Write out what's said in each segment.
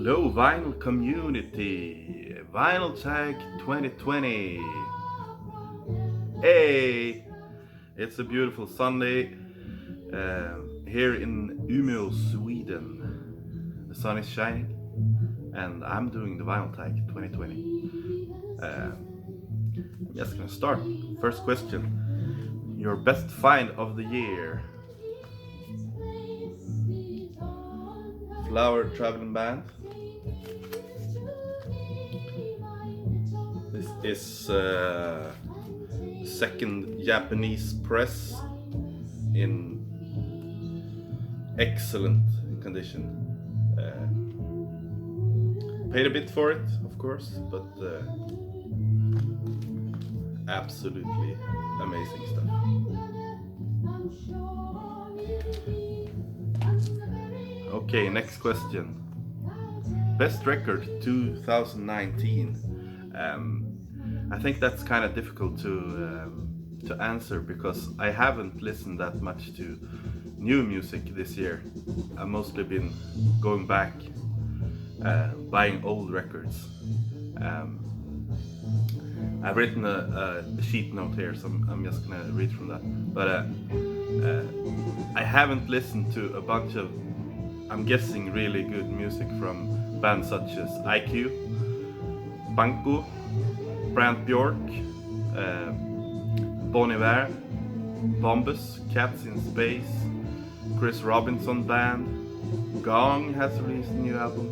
Hello vinyl community, Vinyl Tag 2020. Hey, it's a beautiful Sunday here in Umeå, Sweden. The sun is shining and I'm doing the Vinyl Tag 2020. I'm just gonna start. First question, your best find of the year? Flower Traveling Band. This is second Japanese press in excellent condition. Paid a bit for it, of course, but absolutely amazing stuff. Okay, next question. Best record 2019. I think that's kind of difficult to answer because I haven't listened that much to new music this year. I've mostly been going back, buying old records. I've written a sheet note here, so I'm just gonna read from that. But I haven't listened to a bunch of, I'm guessing, really good music from bands such as IQ, Banco, Brant Bjork, Bon Iver, Bombus, Cats in Space, Chris Robinson Band, Gong has released a new album,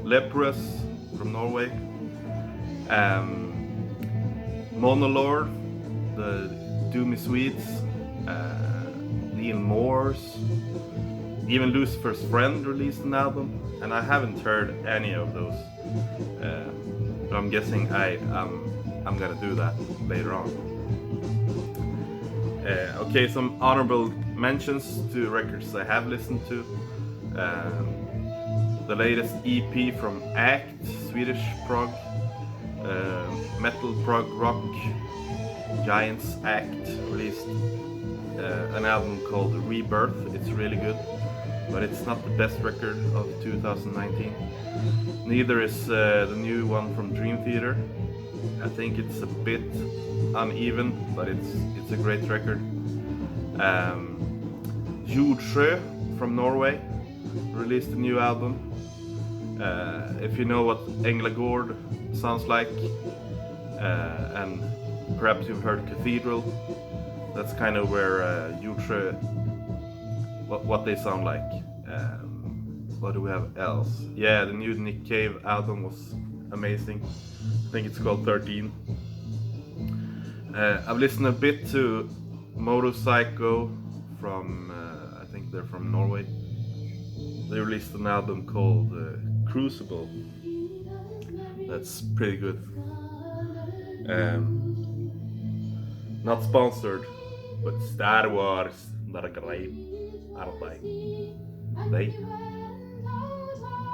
Leprous from Norway, Monolord, the Doomy Swedes, Neil Morse, even Lucifer's Friend released an album, and I haven't heard any of those. But I'm guessing I'm gonna do that later on. Okay, some honorable mentions to records I have listened to. The latest EP from Act, Swedish prog, metal prog rock giants Act, released an album called Rebirth. It's really good, but it's not the best record of 2019. Neither is the new one from Dream Theater. I think it's a bit uneven, but it's a great record. Jordsjö from Norway released a new album. If you know what Änglagård sounds like, and perhaps you've heard Cathedral, that's kind of where Jordsjö, what they sound like. What do we have else? Yeah, the new Nick Cave album was amazing. I think it's called 13. I've listened a bit to Motorpsycho from, I think they're from Norway. They released an album called Crucible. That's pretty good. Not sponsored, but Star Wars, not a great, aren't they?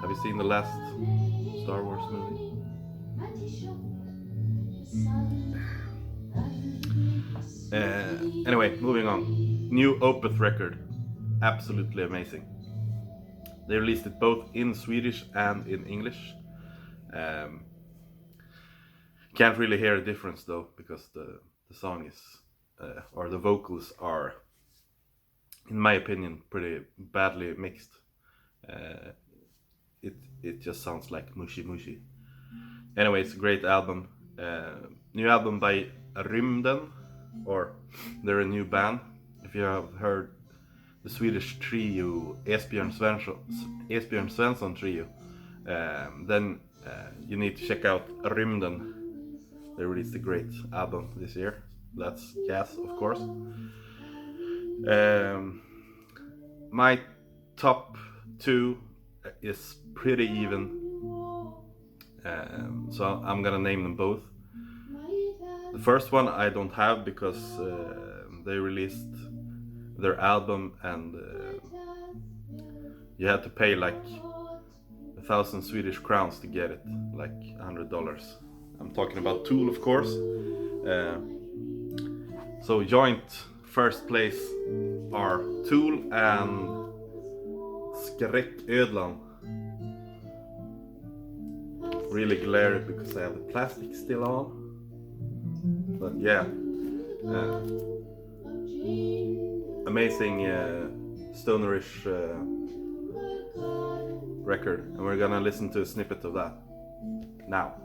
Have you seen the last Star Wars movie? Anyway, moving on. New Opeth record, absolutely amazing. They released it both in Swedish and in English. Can't really hear a difference though, because the song is, or the vocals are, in my opinion, pretty badly mixed. It just sounds like mushy mushy. Anyway, it's a great album. New album by Rymden, or they're a new band. If you have heard the Swedish trio Esbjörn Svensson trio, then you need to check out Rymden. They released a great album this year. That's Gas, of course. My top two is pretty even, so I'm gonna name them both. The first one I don't have because they released their album and you had to pay like 1,000 Swedish crowns to get it, like $100. I'm talking about Tool, of course. So joint first place are Tool and Skräcködlan. really glary because I have the plastic still on. But yeah, amazing stonerish record, and we're gonna listen to a snippet of that now.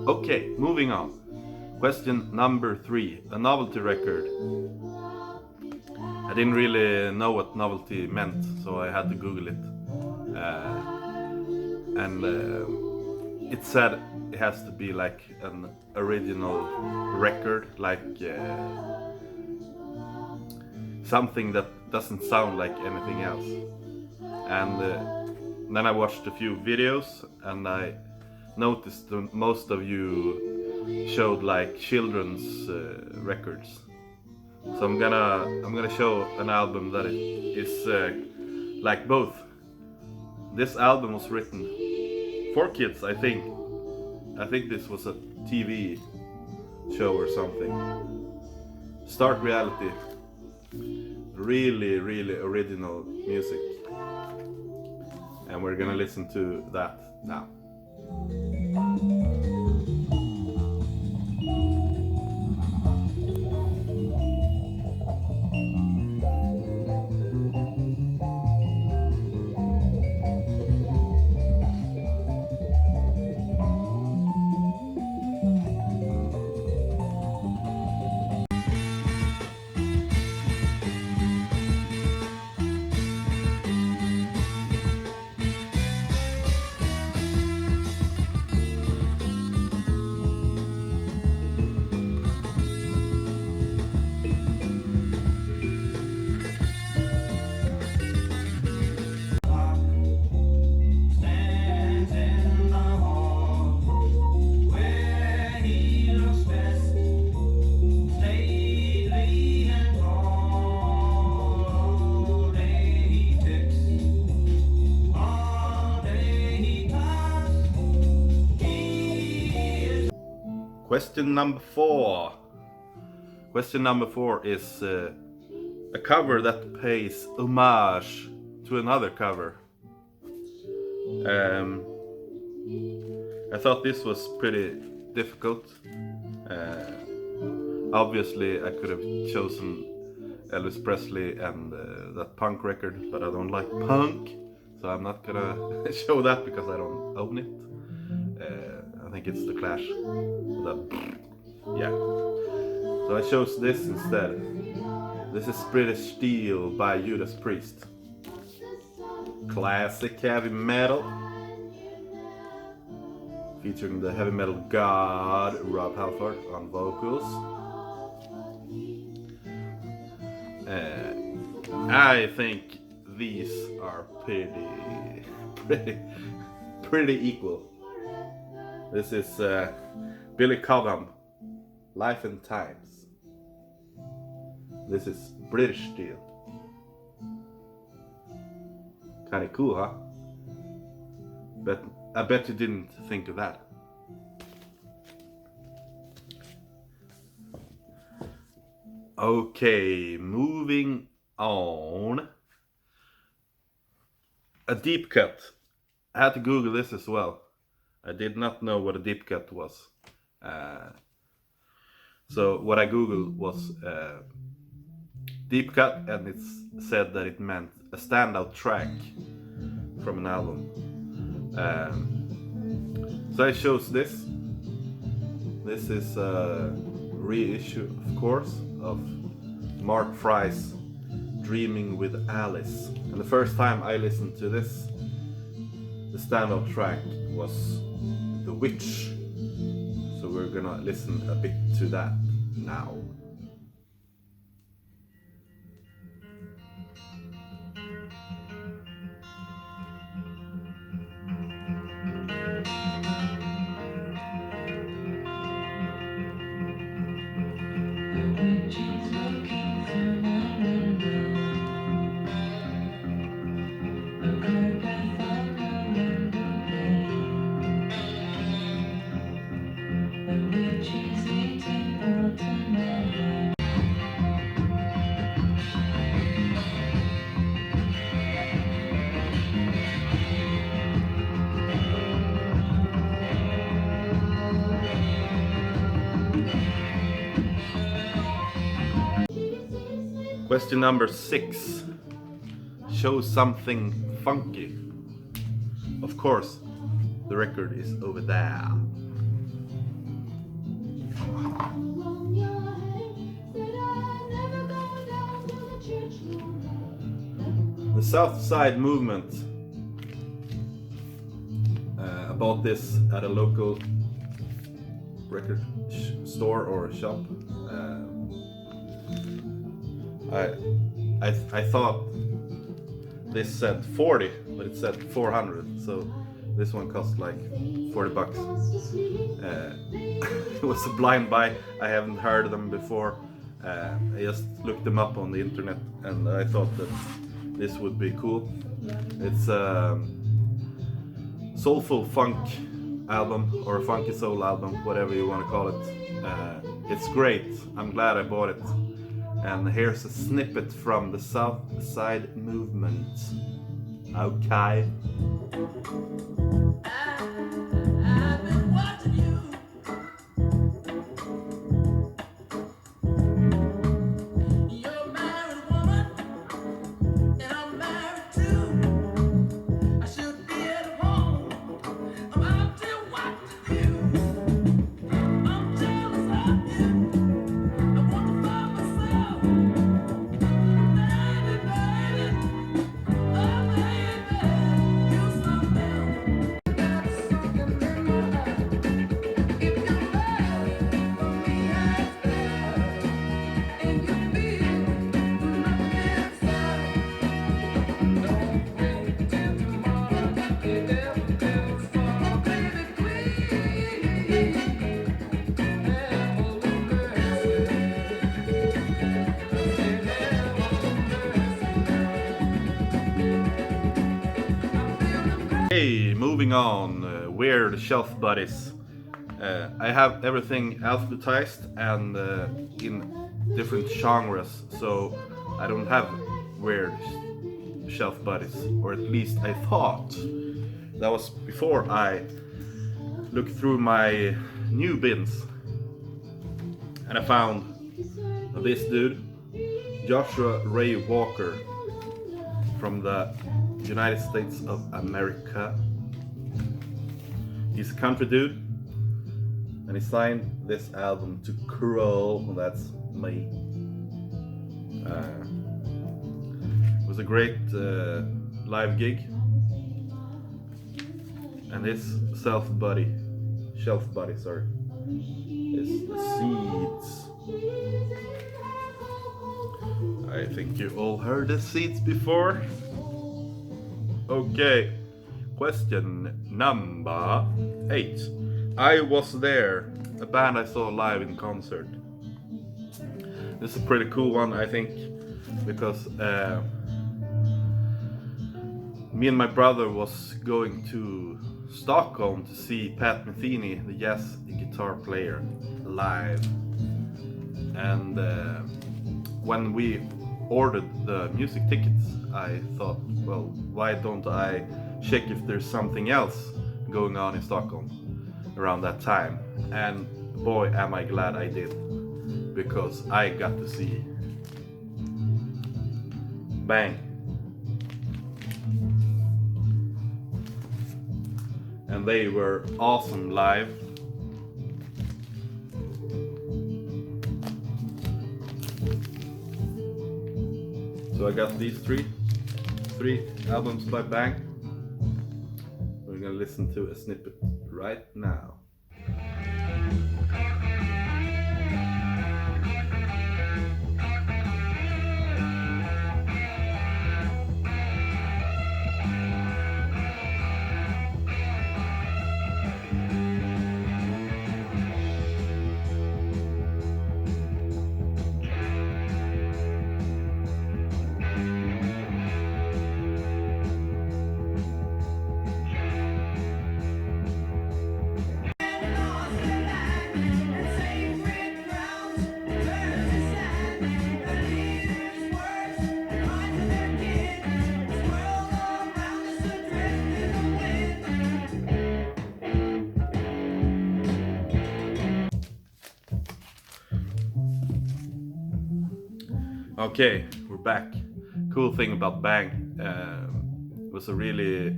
Okay, moving on. Question number 3, a novelty record. I didn't really know what novelty meant, so I had to Google it. And it said it has to be like an original record, like something that doesn't sound like anything else. And then I watched a few videos, and I noticed that most of you showed like children's records. So I'm gonna show an album that is like both. This album was written for kids, I think. I think this was a TV show or something. Start Reality. Really, really original music. And we're gonna listen to that now. Question number 4. Question number 4 is a cover that pays homage to another cover. I thought this was pretty difficult. Obviously I could have chosen Elvis Presley and that punk record, but I don't like punk, so I'm not gonna show that because I don't own it. I think it's The Clash. Yeah. So I chose this instead. This is British Steel by Judas Priest. Classic heavy metal. Featuring the heavy metal god Rob Halford on vocals. I think these are pretty equal. This is Billy Cobham, Life and Times. This is British Steel. Kinda cool, huh? But I bet you didn't think of that. Okay, moving on. A deep cut. I had to Google this as well. I did not know what a deep cut was. So what I Googled was deep cut, and it said that it meant a standout track from an album. So I chose this. This is a reissue, of course, of Mark Fry's Dreaming with Alice. And the first time I listened to this, the standout track was The Witch. So we're gonna listen a bit to that now. Question number 6. Show something funky. Of course, the record is over there. The South Side movement. I bought this at a local record store or shop. I thought this said 40, but it said 400, so this one cost like 40 bucks. It was a blind buy. I haven't heard of them before. I just looked them up on the internet and I thought that this would be cool. It's a soulful funk album or a funky soul album, whatever you want to call it. It's great. I'm glad I bought it. And here's a snippet from the South Side movement. Okay. I've been watching you. You're a married woman, and I'm married too. I should be at home. I'm out there watching you. I'm jealous of you. I want to find myself. Baby, baby. Oh, baby. You something. Got something in my heart. If you love me as well, and you feel nothing inside, don't wait till tomorrow. It never fall. Baby, please, have a little mercy. Hey, moving on. Weird shelf buddies. I have everything alphabetized and in different genres, so I don't have weird shelf buddies, or at least I thought. That was before I looked through my new bins, and I found this dude, Joshua Ray Walker, from the United States of America. He's a country dude, and he signed this album to Crawl. That's me. It was a great live gig, and this shelf buddy, sorry, is the Seeds. I think you all heard the Seeds before. Okay, question number 8. I Was There, a band I saw live in concert. This is a pretty cool one, I think, because me and my brother was going to Stockholm to see Pat Metheny, the jazz guitar player, live. And when we ordered the music tickets, I thought, well, why don't I check if there's something else going on in Stockholm around that time? And boy, am I glad I did, because I got to see Bang. And they were awesome live. So So I got these three albums by Bang. We're gonna listen to a snippet right now. Okay, we're back. Cool thing about Bang, it was a really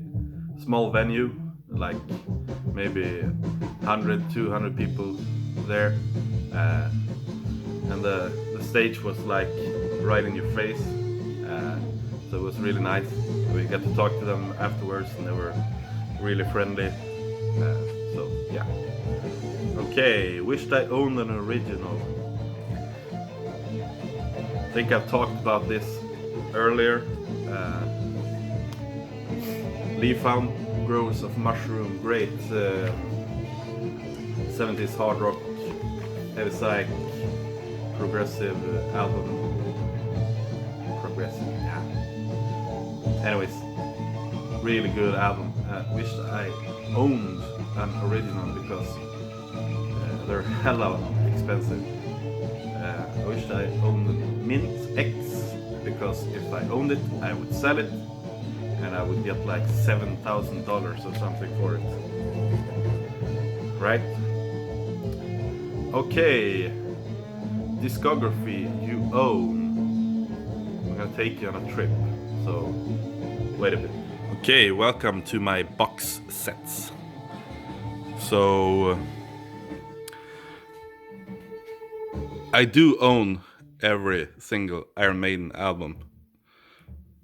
small venue, like maybe 100, 200 people there, and the stage was like right in your face, so it was really nice. We got to talk to them afterwards, and they were really friendly. So yeah. Okay, wished I owned an original. I think I've talked about this earlier. Leaf Found Growers of Mushroom, great 70s hard rock, heavy psych, progressive album. Progressive, yeah. Anyways, really good album. Wish I owned an original because they're hella expensive. I wish I owned Mint X because if I owned it, I would sell it and I would get like $7,000 or something for it. Right? Okay. Discography you own. I'm gonna take you on a trip. So, wait a bit. Okay, welcome to my box sets. So, I do own every single Iron Maiden album,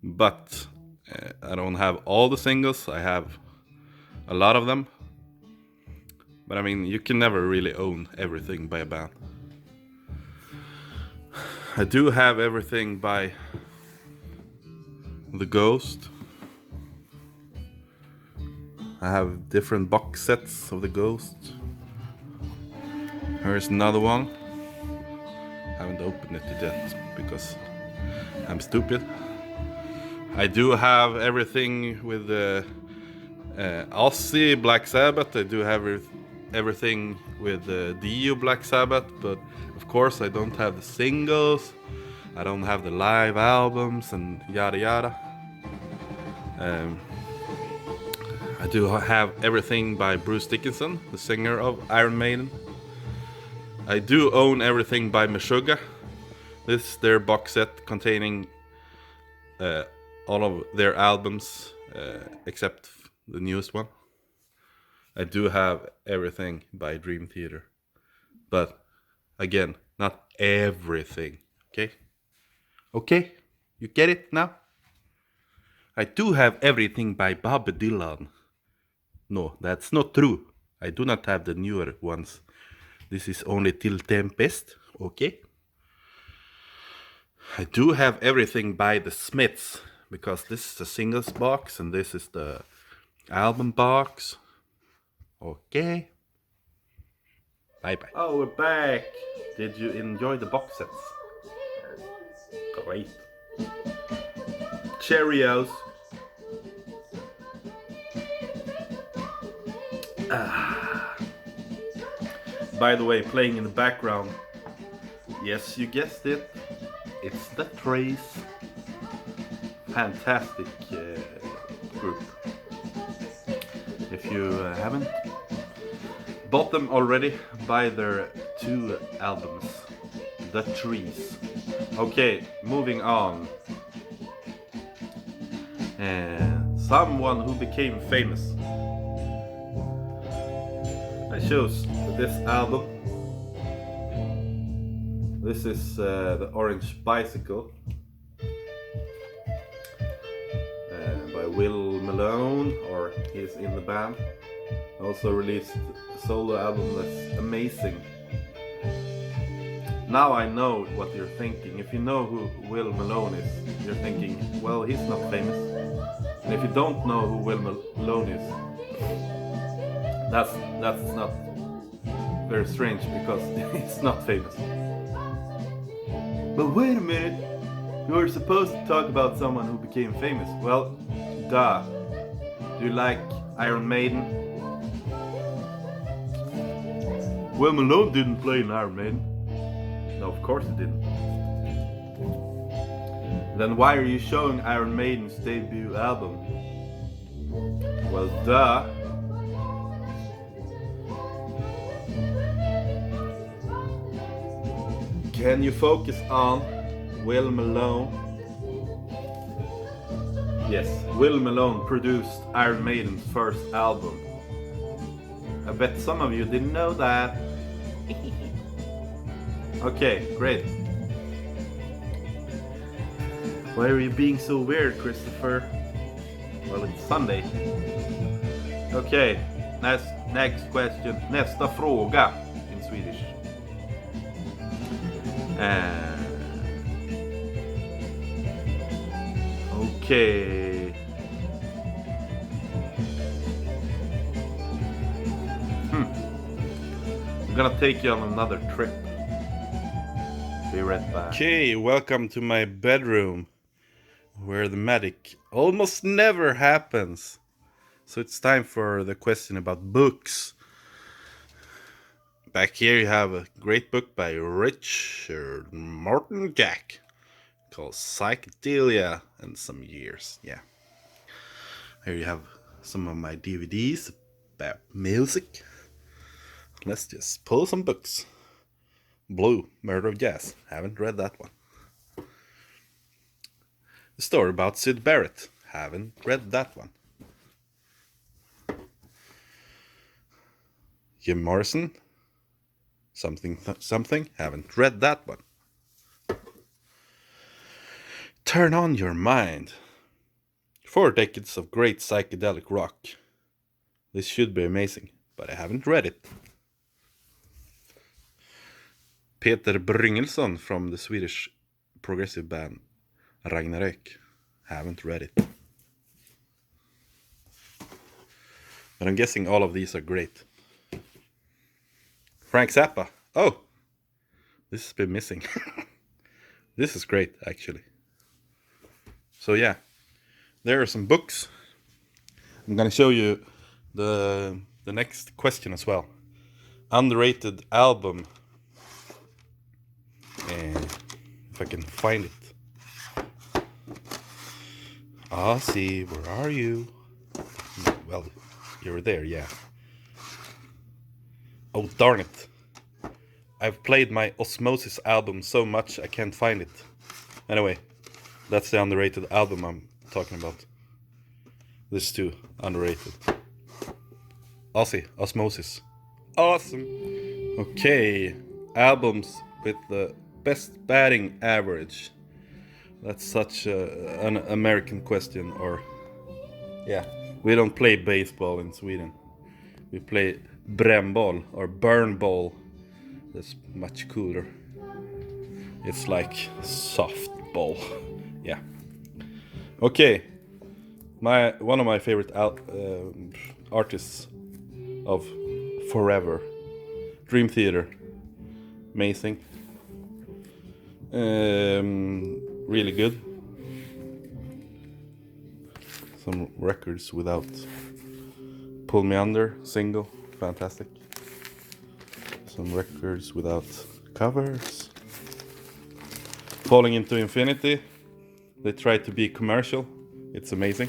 but I don't have all the singles. I have a lot of them, but I mean, you can never really own everything by a band. I do have everything by The Ghost. I have different box sets of The Ghost. Here's another one. I haven't opened it yet because I'm stupid. I do have everything with Ozzy, Black Sabbath. I do have everything with Dio, Black Sabbath, but of course I don't have the singles. I don't have the live albums and yada yada. I do have everything by Bruce Dickinson, the singer of Iron Maiden. I do own everything by Meshuggah. This is their box set containing all of their albums except the newest one. I do have everything by Dream Theater, but again, not everything. Okay, you get it now? I do have everything by Bob Dylan. No, that's not true. I do not have the newer ones. This is only Till Tempest, okay? I do have everything by the Smiths, because this is the singles box and this is the album box. Okay. Bye bye. Oh, we're back. Did you enjoy the box sets? Great. Cheerios. By the way, playing in the background, yes, you guessed it, it's the Trace. Fantastic group. If you haven't bought them already, buy their 2 albums, The Trees. Okay, moving on. Someone who became famous. I chose this album. This is the Orange Bicycle. by Will Malone, or he's in the band. Also released a solo album that's amazing. Now I know what you're thinking. If you know who Will Malone is, you're thinking, well, he's not famous. And if you don't know who Will Malone is, that's not very strange, because he's not famous. But wait a minute, you were supposed to talk about someone who became famous. Well, duh. Do you like Iron Maiden? Will Malone didn't play in Iron Maiden. No, of course he didn't. Then why are you showing Iron Maiden's debut album? Well, duh. Can you focus on Will Malone? Yes, Will Malone produced Iron Maiden's first album. I bet some of you didn't know that. Okay, great. Why are you being so weird, Christopher? Well, it's Sunday. Okay, next question. Nästa fråga in Swedish. Okay. I'm gonna take you on another trip. Be right back. Okay, welcome to my bedroom, where the magic almost never happens. So it's time for the question about books. Back here you have a great book by Richard Morton Jack called Psychedelia and Some Years. Yeah. Here you have some of my DVDs about music. Let's just pull some books. Blue, Murder of Jazz. Haven't read that one. The story about Syd Barrett. Haven't read that one. Jim Morrison. Something. Haven't read that one. Turn on Your Mind. 4 decades of great psychedelic rock. This should be amazing, but I haven't read it. Peter Bryngelsson from the Swedish progressive band Ragnarök. Haven't read it. But I'm guessing all of these are great. Frank Zappa. Oh! This has been missing. This is great, actually. So yeah, there are some books. I'm gonna show you the next question as well. Underrated album. If I can find it. See, where are you? Well, you're there, yeah. Oh, darn it. I've played my Osmosis album so much I can't find it. Anyway, that's the underrated album I'm talking about. This too, underrated. Osmosis. Awesome. Okay, albums with the best batting average. That's such an American question, or... Yeah, we don't play baseball in Sweden. We play brännboll or burnball. That's much cooler. It's like softball. Yeah. Okay. One of my favorite artists of forever. Dream Theater. Amazing. Really good. Some records without Pull Me Under, single, fantastic. Some records without covers. Falling Into Infinity, they try to be commercial, it's amazing.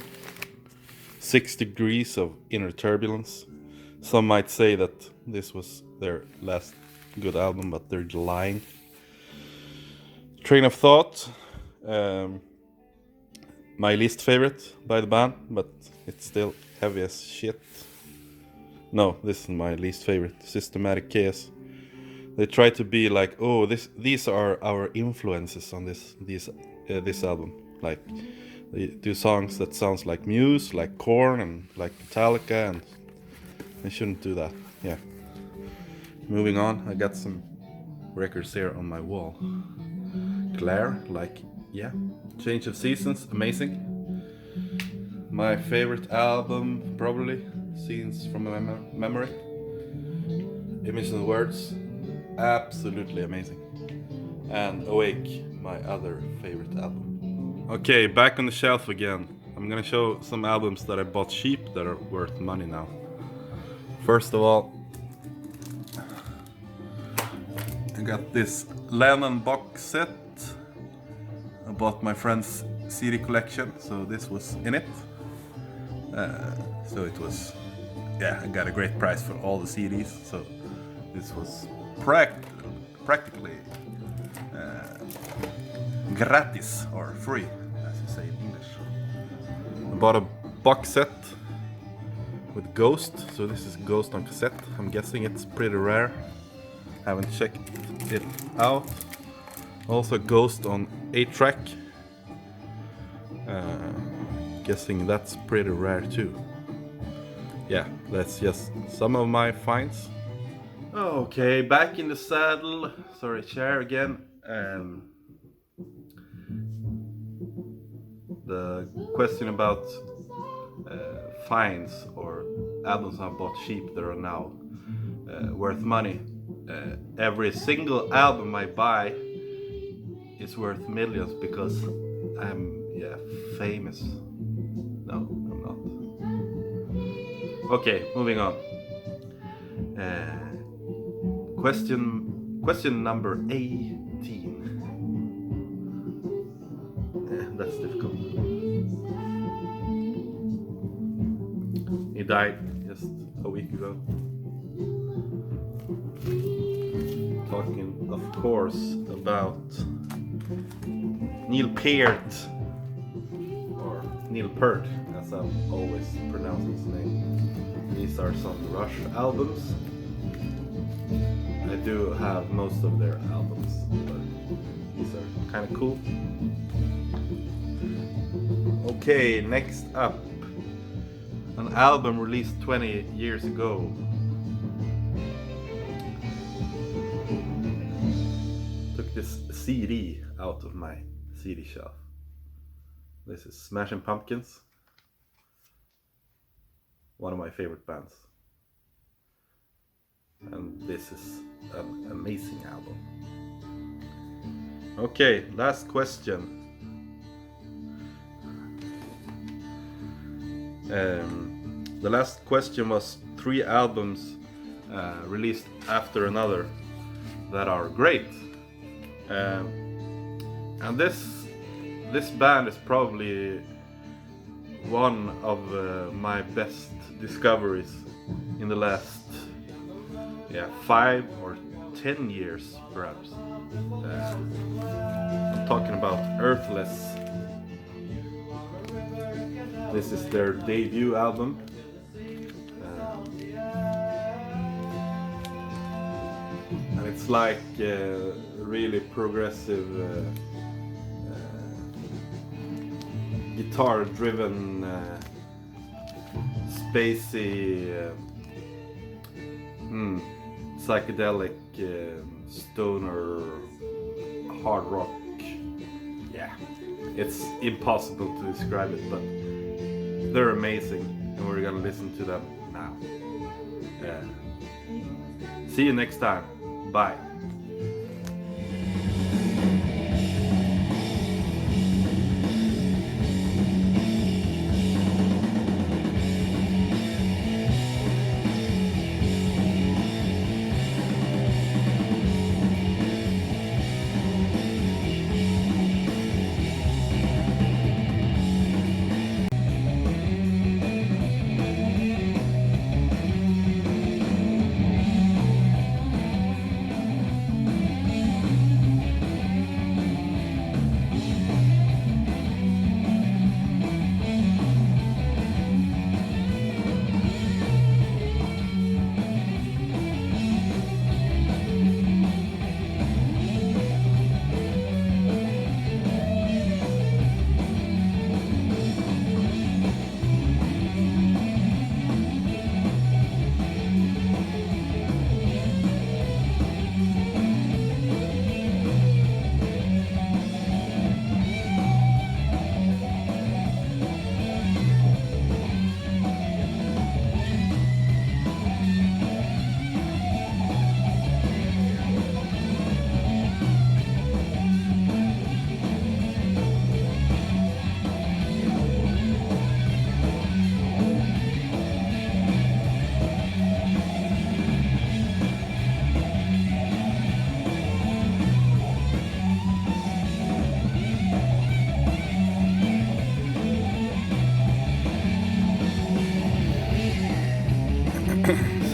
6 Degrees of Inner Turbulence. Some might say that this was their last good album, but they're lying. Train of Thought, my least favorite by the band, but it's still heavy as shit. No, this is my least favorite. Systematic Chaos. They try to be like, oh, these are our influences on this album. Like, They do songs that sounds like Muse, like Korn, and like Metallica, and they shouldn't do that. Yeah. Moving on, I got some records here on my wall. Claire, like, yeah. Change of Seasons, amazing. My favorite album, probably, Scenes from a Memory. Image and Words, absolutely amazing. And Awake, my other favorite album. Okay, back on the shelf again. I'm gonna show some albums that I bought cheap that are worth money now. First of all, I got this Lennon box set. I bought my friend's CD collection, so this was in it. So it was, yeah, I got a great price for all the CDs, so this was practically gratis, or free, as you say in English. I bought a box set with Ghost, so this is Ghost on cassette. I'm guessing it's pretty rare. Haven't checked it out. Also Ghost on 8-track. Guessing that's pretty rare too. Yeah, that's just some of my finds. Okay, back in the saddle. Sorry, chair again. The question about finds or albums I bought cheap that are now worth money. Every single album I buy is worth millions because I'm famous. No, I'm not. Okay, moving on. Question number 18. That's difficult. He died just a week ago. Talking, of course, about Neil Peart, or Neil Peart, as I always pronounce his name. These are some Rush albums. I do have most of their albums, but these are kind of cool. Okay, next up, an album released 20 years ago. Took this CD out of my CD shelf. This is Smashing Pumpkins, one of my favorite bands. And this is an amazing album. Okay, last question. The last question was 3 albums released after another that are great. And this band is probably one of my best discoveries in the last 5 or 10 years perhaps. I'm talking about Earthless. This is their debut album. And it's like really progressive guitar-driven spacey psychedelic stoner hard rock. Yeah, it's impossible to describe it, but they're amazing, and we're gonna listen to them now. See you next time. Bye.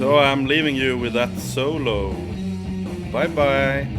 So I'm leaving you with that solo. Bye bye.